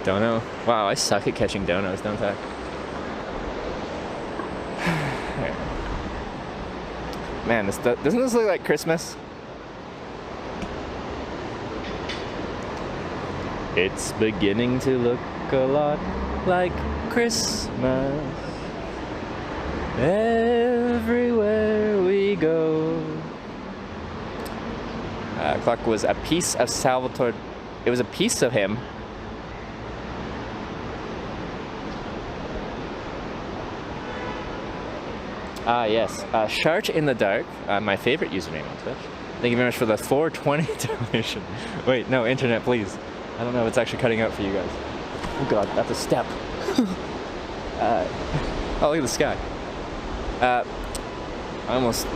Dono. Wow, I suck at catching donos, don't I? Man, doesn't this look like Christmas? It's beginning to look a lot like Christmas everywhere we go. Clark was a piece of Salvatore. It was a piece of him. Yes. Shark in the Dark, my favorite username on Twitch. Thank you very much for the 420 donation. Wait, no, internet, please. I don't know if it's actually cutting out for you guys. Oh god, that's a step. Oh, look at the sky. I almost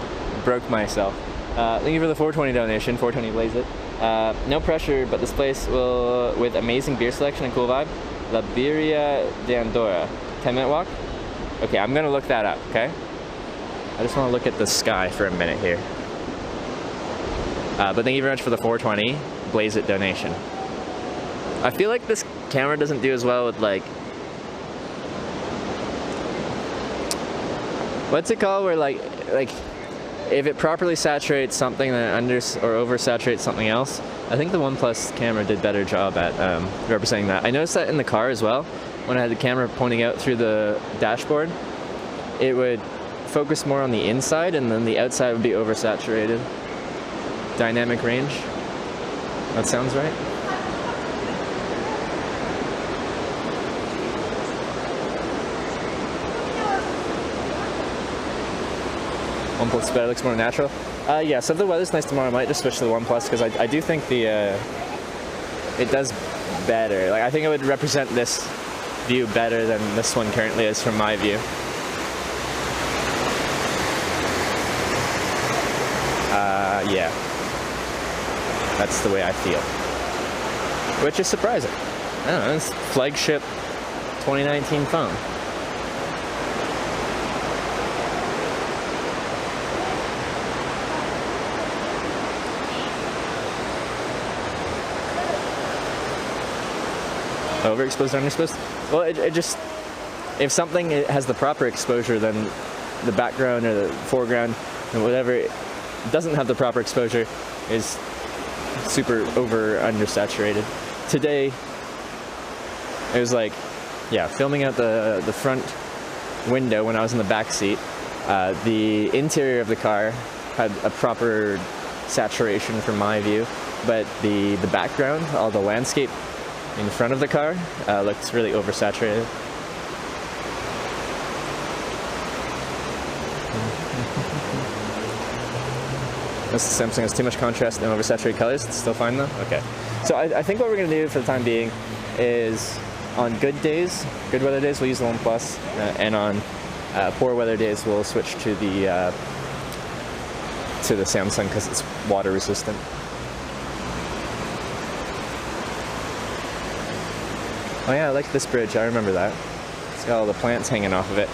broke myself. Thank you for the 420 donation, 420 blaze it. No pressure, but this place will, with amazing beer selection and cool vibe. La Birria d'Andorra. 10-minute walk? Okay, I'm gonna look that up, okay? I just want to look at the sky for a minute here. But thank you very much for the 420 blaze it donation. I feel like this camera doesn't do as well with like, what's it called, where like if it properly saturates something then or oversaturates something else. I think the OnePlus camera did a better job at representing that. I noticed that in the car as well. When I had the camera pointing out through the dashboard, it would focus more on the inside and then the outside would be oversaturated. Dynamic range. That sounds right. OnePlus better, looks more natural. Yeah, so if the weather's nice tomorrow, I might just switch to the OnePlus because I do think it does better. Like, I think it would represent this view better than this one currently is from my view. Yeah. That's the way I feel. Which is surprising. I don't know, it's flagship 2019 phone. Overexposed, underexposed? Well, it just, if something has the proper exposure, then the background or the foreground and whatever doesn't have the proper exposure is super undersaturated. Today, it was like, yeah, filming out the front window when I was in the back seat. The interior of the car had a proper saturation from my view, but the background, all the landscape in front of the car, looks really oversaturated. This Samsung has too much contrast and oversaturated colors. It's still fine though? Okay. So I think what we're going to do for the time being is on good days, good weather days, we'll use the OnePlus, and on poor weather days we'll switch to the Samsung because it's water resistant. Oh yeah, I like this bridge. I remember that. It's got all the plants hanging off of it.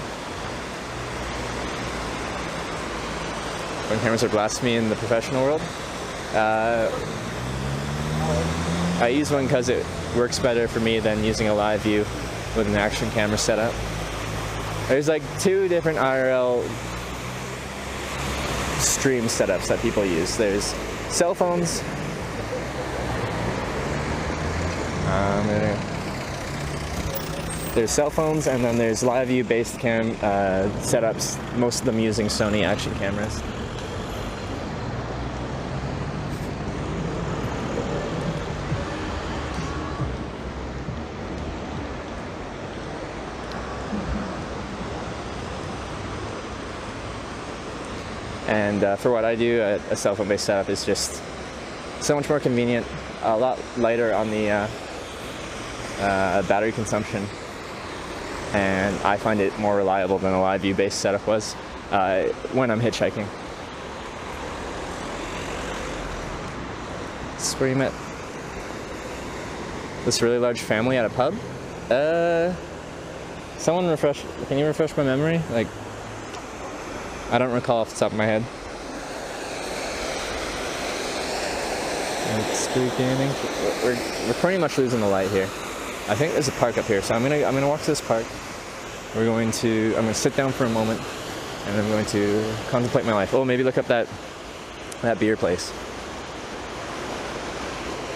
When cameras are blasphemy in the professional world. I use one because it works better for me than using a live view with an action camera setup. There's like 2 different IRL stream setups that people use. There's cell phones. There's cell phones, and then there's live view based cam setups, most of them using Sony action cameras. And for what I do, a cell phone based setup is just so much more convenient, a lot lighter on the battery consumption, and I find it more reliable than a live view based setup was when I'm hitchhiking. This is where you met this really large family at a pub? Can you refresh my memory? Like, I don't recall off the top of my head. It's spooky. We're pretty much losing the light here. I think there's a park up here, so I'm gonna walk to this park. I'm gonna sit down for a moment, and I'm going to contemplate my life. Oh, maybe look up that beer place.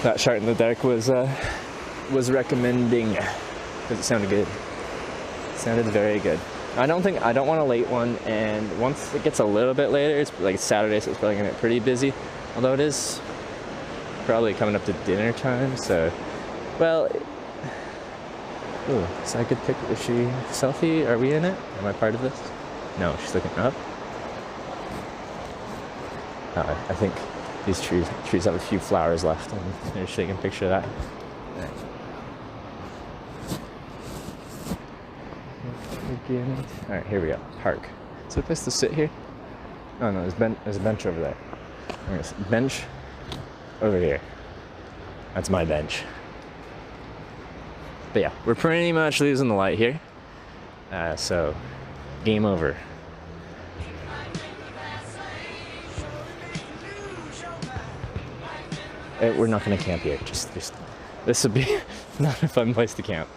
That Shart in the Dark was recommending, because it sounded good. It sounded very good. I don't want a late one, and once it gets a little bit later, it's like Saturday, so it's probably gonna get pretty busy. Although it is probably coming up to dinner time, so well. Ooh, is that a good pic? Is she selfie? Are we in it? Am I part of this? No, she's looking up. I think these trees have a few flowers left, and they're just taking a picture of that. Alright, here we go. Park. Is there a place to sit here? Oh no, there's a bench over there. Bench over here. That's my bench. But yeah, we're pretty much losing the light here. So, game over. We're not gonna camp here. Just this would be not a fun place to camp.